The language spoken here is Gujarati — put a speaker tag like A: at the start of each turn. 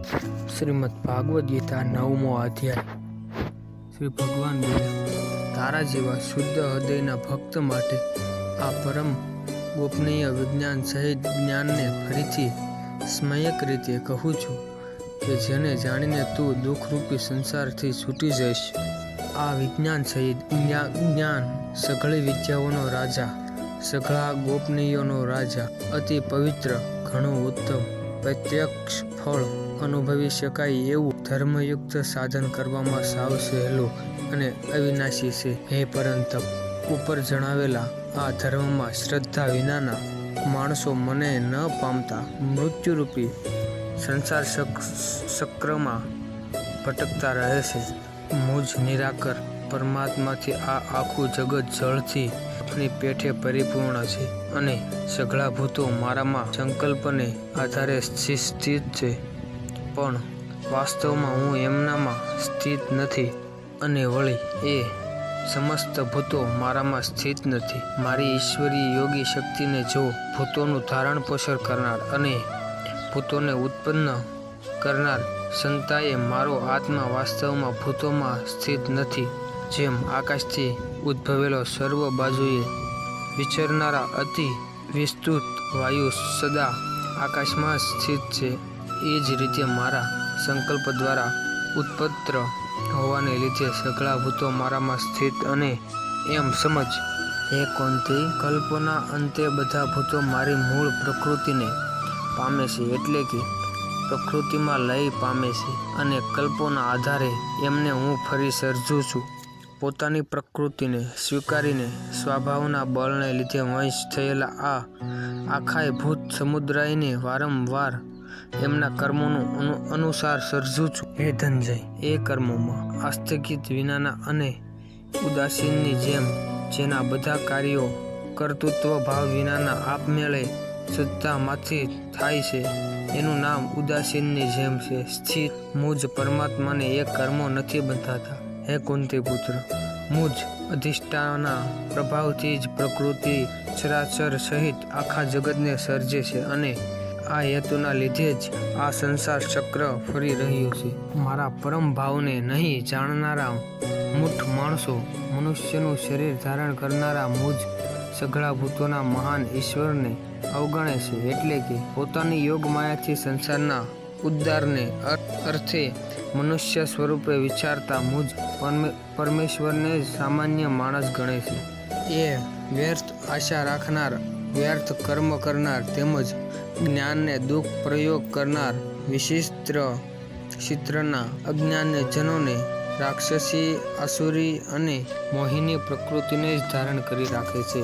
A: શ્રીમદ ભાગવદ ગીતા 9મો અધ્યાય। શ્રી ભગવાન બોલ્યા, તારા જેવા શુદ્ધ હૃદયના ભક્ત માટે આ પરમ ગોપનીય વિજ્ઞાન સહિત જ્ઞાનને ફરીથી સ્મયક રીતે કહું છું કે જેને જાણીને તું દુઃખરૂપી સંસારથી છૂટી જઈશ। આ વિજ્ઞાન સહિત જ્ઞાન સઘળી વિદ્યાઓનો રાજા, સઘળા ગોપનીયોનો રાજા, અતિ પવિત્ર, ઘણું ઉત્તમ, પ્રત્યક્ષ ફળ અનુભવી શકાય એવું ધર્મયુક્ત સાધન કરવામાં સાવ સહેલું અને અવિનાશી છે। હે પરંતપ, ઉપર જણાવેલા આ ધર્મમાં શ્રદ્ધા વિનાના માણસો મને ન પામતા મૃત્યુરૂપી સંસાર ચક્રમાં ભટકતા રહે છે। મુજ નિરાકર પરમાત્માથી આ આખું જગત જળથી આપણી પેઠે પરિપૂર્ણ છે અને સઘળા ભૂતો મારામાં સંકલ્પને આધારે સ્થિત છે, પણ વાસ્તવમાં હું એમનામાં સ્થિત નથી અને વળી એ સમસ્ત ભૂતો મારામાં સ્થિત નથી। મારી ઈશ્વરી યોગી શક્તિને જો ભૂતોનું ધારણ પોષણ કરનાર અને ભૂતોને ઉત્પન્ન કરનાર સંતાએ મારો આત્મા વાસ્તવમાં ભૂતોમાં સ્થિત નથી, જેમ આકાશથી ઉદ્ભવેલો સર્વ બાજુએ વિચરનારા અતિ વિસ્તૃત વાયુ સદા આકાશમાં સ્થિત છે, એ જ રીતે મારા સંકલ્પ દ્વારા ઉત્પત્ર હોવાને લીધે સઘળા ભૂતો મારામાં સ્થિત અને એમ સમજ। હે કૌંતેય, કલ્પોના અંતે બધા ભૂતો મારી મૂળ પ્રકૃતિને પામે છે, એટલે કે પ્રકૃતિમાં લય પામે છે અને કલ્પોના આધારે એમને હું ફરી સર્જું છું। પોતાની પ્રકૃતિને સ્વીકારીને સ્વભાવના બળને લીધે વંશ થયેલા આ આખાય ભૂત સમુદાયને વારંવાર એમના કર્મોનું અનુસાર સર્જું છું। હે ધનંજય, એ કર્મોમાં આસ્થગિત વિનાના અને ઉદાસીનની જેમ જેના બધા કાર્યો કર્તૃત્વ ભાવ વિનાના આપમેળે સત્તામાંથી થાય છે, એનું નામ ઉદાસીનની જેમ છે। સ્થિત મુજ પરમાત્માને એ કર્મો નથી બંધાતા। હે કુંતી પુત્ર, મુજ અધિષ્ઠાના પ્રભાવથી જ પ્રકૃતિ ચરાચર સહિત આખા જગતને સર્જે છે અને આ હેતુના લીધે જ આ સંસાર ચક્ર ફરી રહ્યું છે। મારા પરમ ભાવને નહીં જાણનારા મૂઢ માણસો મનુષ્યનું શરીર ધારણ કરનારા મુજ સઘળા ભૂતોના મહાન ઈશ્વરને અવગણે છે, એટલે કે પોતાની યોગ માયાથી સંસારના ઉદ્ધારને અર્થે મનુષ્ય સ્વરૂપે વિચારતા મુજ પરમેશ્વરને જ સામાન્ય માણસ ગણે છે। એ વ્યર્થ આશા રાખનાર, વ્યર્થ કર્મ કરનાર તેમજ જ્ઞાનને દુઃખ પ્રયોગ કરનાર વિશિષ્ટ ચિત્રના અજ્ઞાનજનોને રાક્ષસી, આસુરી અને મોહિની પ્રકૃતિને જ ધારણ કરી રાખે છે।